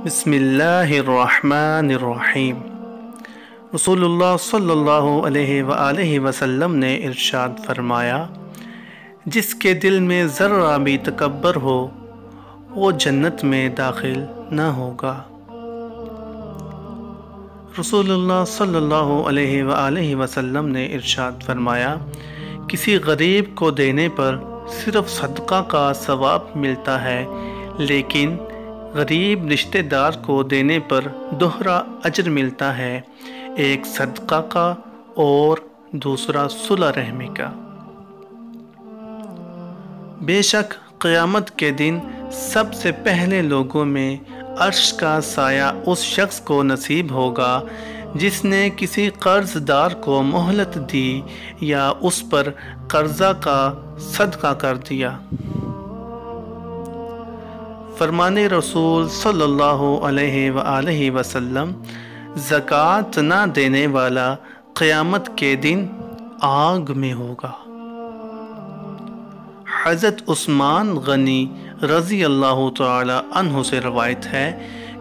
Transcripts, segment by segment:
بسم اللہ الرحمن الرحیم۔ رسول اللہ صلی اللہ علیہ وآلہ وسلم نے ارشاد فرمایا، جس کے دل میں ذرہ بھی تکبر ہو وہ جنت میں داخل نہ ہوگا۔ رسول اللہ صلی اللہ علیہ وآلہ وسلم نے ارشاد فرمایا، کسی غریب کو دینے پر صرف صدقہ کا ثواب ملتا ہے، لیکن غریب رشتہ دار کو دینے پر دوہرا اجر ملتا ہے، ایک صدقہ کا اور دوسرا صلح رحمی کا۔ بے شک قیامت کے دن سب سے پہلے لوگوں میں عرش کا سایہ اس شخص کو نصیب ہوگا جس نے کسی قرض دار کو مہلت دی یا اس پر قرضہ کا صدقہ کر دیا۔ فرمان رسول صلی اللہ علیہ وآلہ وسلم، زکوٰۃ نہ دینے والا قیامت کے دن آگ میں ہوگا۔ حضرت عثمان غنی رضی اللہ تعالی عنہ سے روایت ہے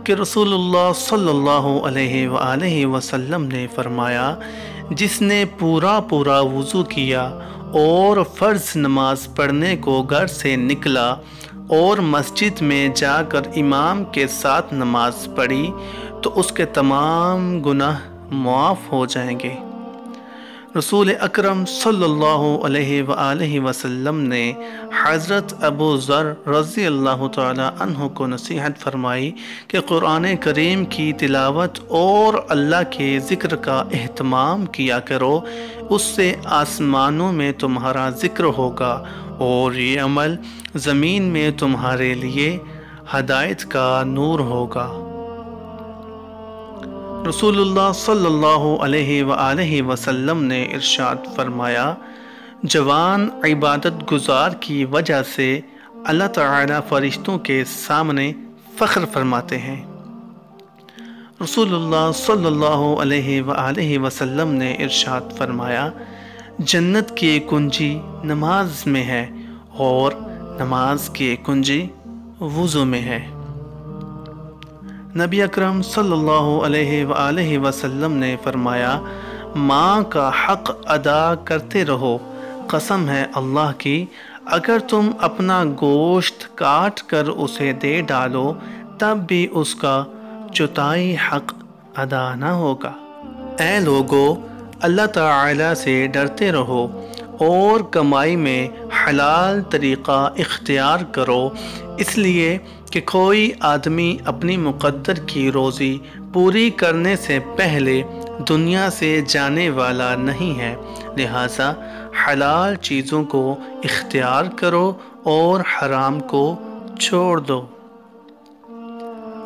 کہ رسول اللہ صلی اللہ علیہ وآلہ وسلم نے فرمایا، جس نے پورا وضو کیا اور فرض نماز پڑھنے کو گھر سے نکلا اور مسجد میں جا کر امام کے ساتھ نماز پڑھی تو اس کے تمام گناہ معاف ہو جائیں گے۔ رسول اکرم صلی اللہ علیہ وآلہ وسلم نے حضرت ابو ذر رضی اللہ تعالی عنہ کو نصیحت فرمائی کہ قرآن کریم کی تلاوت اور اللہ کے ذکر کا اہتمام کیا کرو، اس سے آسمانوں میں تمہارا ذکر ہوگا اور یہ عمل زمین میں تمہارے لیے ہدایت کا نور ہوگا۔ رسول اللہ صلی اللہ علیہ وآلہ وسلم نے ارشاد فرمایا، جوان عبادت گزار کی وجہ سے اللہ تعالیٰ فرشتوں کے سامنے فخر فرماتے ہیں۔ رسول اللہ صلی اللہ علیہ وآلہ وسلم نے ارشاد فرمایا، جنت کی کنجی نماز میں ہے اور نماز کی کنجی وضو میں ہے۔ نبی اکرم صلی اللہ علیہ وآلہ وسلم نے فرمایا، ماں کا حق ادا کرتے رہو، قسم ہے اللہ کی اگر تم اپنا گوشت کاٹ کر اسے دے ڈالو تب بھی اس کا چوتھائی حق ادا نہ ہوگا۔ اے لوگو، اللہ تعالی سے ڈرتے رہو اور کمائی میں حلال طریقہ اختیار کرو، اس لیے کہ کوئی آدمی اپنی مقدر کی روزی پوری کرنے سے پہلے دنیا سے جانے والا نہیں ہے، لہٰذا حلال چیزوں کو اختیار کرو اور حرام کو چھوڑ دو۔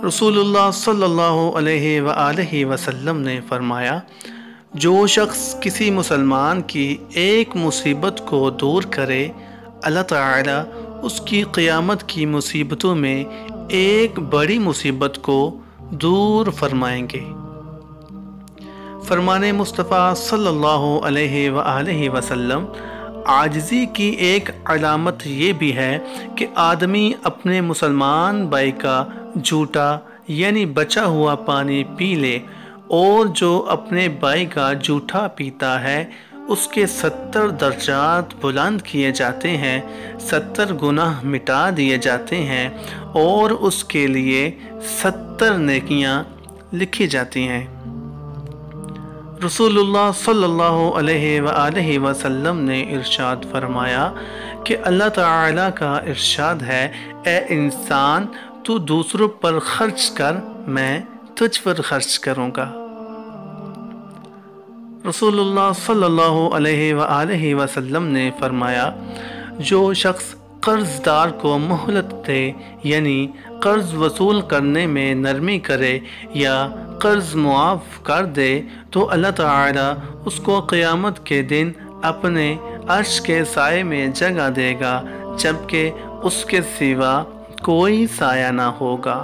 رسول اللہ صلی اللہ علیہ وآلہ وسلم نے فرمایا، جو شخص کسی مسلمان کی ایک مصیبت کو دور کرے، اللہ تعالیٰ اس کی قیامت کی مصیبتوں میں ایک بڑی مصیبت کو دور فرمائیں گے۔ فرمان مصطفیٰ صلی اللہ علیہ وآلہ وسلم، عاجزی کی ایک علامت یہ بھی ہے کہ آدمی اپنے مسلمان بھائی کا جھوٹا یعنی بچا ہوا پانی پی لے، اور جو اپنے بھائی کا جھوٹا پیتا ہے اس کے 70 درجات بلند کیے جاتے ہیں، 70 گناہ مٹا دیے جاتے ہیں اور اس کے لیے 70 نیکیاں لکھی جاتی ہیں۔ رسول اللہ صلی اللہ علیہ وآلہ وسلم نے ارشاد فرمایا کہ اللہ تعالیٰ کا ارشاد ہے، اے انسان تو دوسروں پر خرچ کر، میں تجھ پر خرچ کروں گا۔ رسول اللہ صلی اللہ علیہ وآلہ وسلم نے فرمایا، جو شخص قرض دار کو مہلت دے یعنی قرض وصول کرنے میں نرمی کرے یا قرض معاف کر دے تو اللہ تعالیٰ اس کو قیامت کے دن اپنے عرش کے سائے میں جگہ دے گا، جبکہ اس کے سوا کوئی سایہ نہ ہوگا۔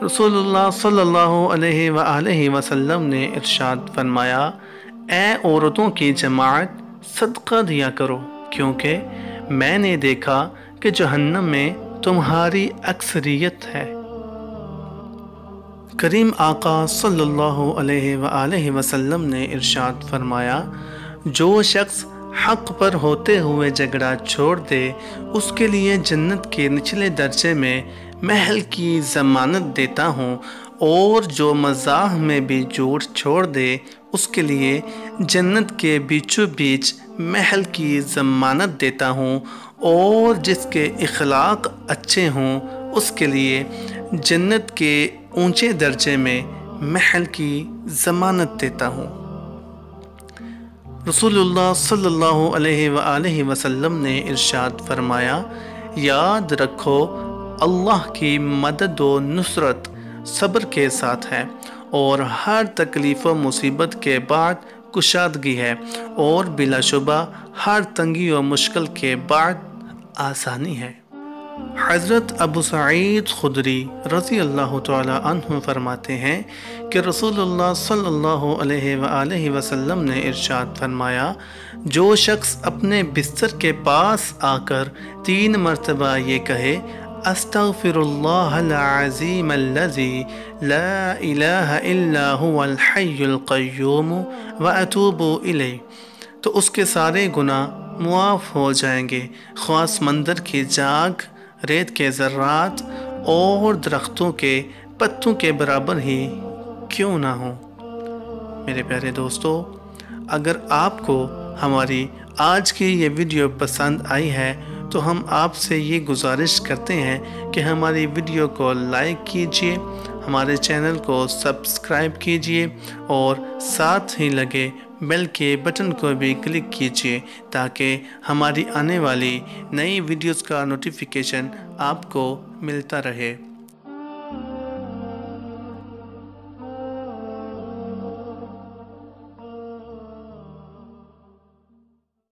رسول اللہ صلی اللہ علیہ وآلہ وسلم نے ارشاد فرمایا، اے عورتوں کی جماعت، صدقہ دیا کرو، کیونکہ میں نے دیکھا کہ جہنم میں تمہاری اکثریت ہے۔ کریم آقا صلی اللہ علیہ وآلہ وسلم نے ارشاد فرمایا، جو شخص حق پر ہوتے ہوئے جھگڑا چھوڑ دے اس کے لیے جنت کے نچلے درجے میں محل کی ضمانت دیتا ہوں، اور جو مزاح میں بھی جھوٹ چھوڑ دے اس کے لیے جنت کے بیچوں بیچ محل کی ضمانت دیتا ہوں، اور جس کے اخلاق اچھے ہوں اس کے لیے جنت کے اونچے درجے میں محل کی ضمانت دیتا ہوں۔ رسول اللہ صلی اللہ علیہ وآلہ وسلم نے ارشاد فرمایا، یاد رکھو اللہ کی مدد و نصرت صبر کے ساتھ ہے، اور ہر تکلیف و مصیبت کے بعد کشادگی ہے، اور بلا شبہ ہر تنگی و مشکل کے بعد آسانی ہے۔ حضرت ابو سعید خدری رضی اللہ تعالی عنہ فرماتے ہیں کہ رسول اللہ صلی اللہ علیہ وآلہ وسلم نے ارشاد فرمایا، جو شخص اپنے بستر کے پاس آ کر 3 مرتبہ یہ کہے، استغفر اللہ العظیم الذی لا الہ الا هو الحی القیوم واتوب الیہ، تو اس کے سارے گناہ معاف ہو جائیں گے، خواہ سمندر کی جاگ، ریت کے ذرات اور درختوں کے پتوں کے برابر ہی کیوں نہ ہوں۔ میرے پیارے دوستو، اگر آپ کو ہماری آج کی یہ ویڈیو پسند آئی ہے تو ہم آپ سے یہ گزارش کرتے ہیں کہ ہماری ویڈیو کو لائک کیجئے، ہمارے چینل کو سبسکرائب کیجئے، اور ساتھ ہی لگے بیل کے بٹن کو بھی کلک کیجئے تاکہ ہماری آنے والی نئی ویڈیوز کا نوٹیفیکیشن آپ کو ملتا رہے۔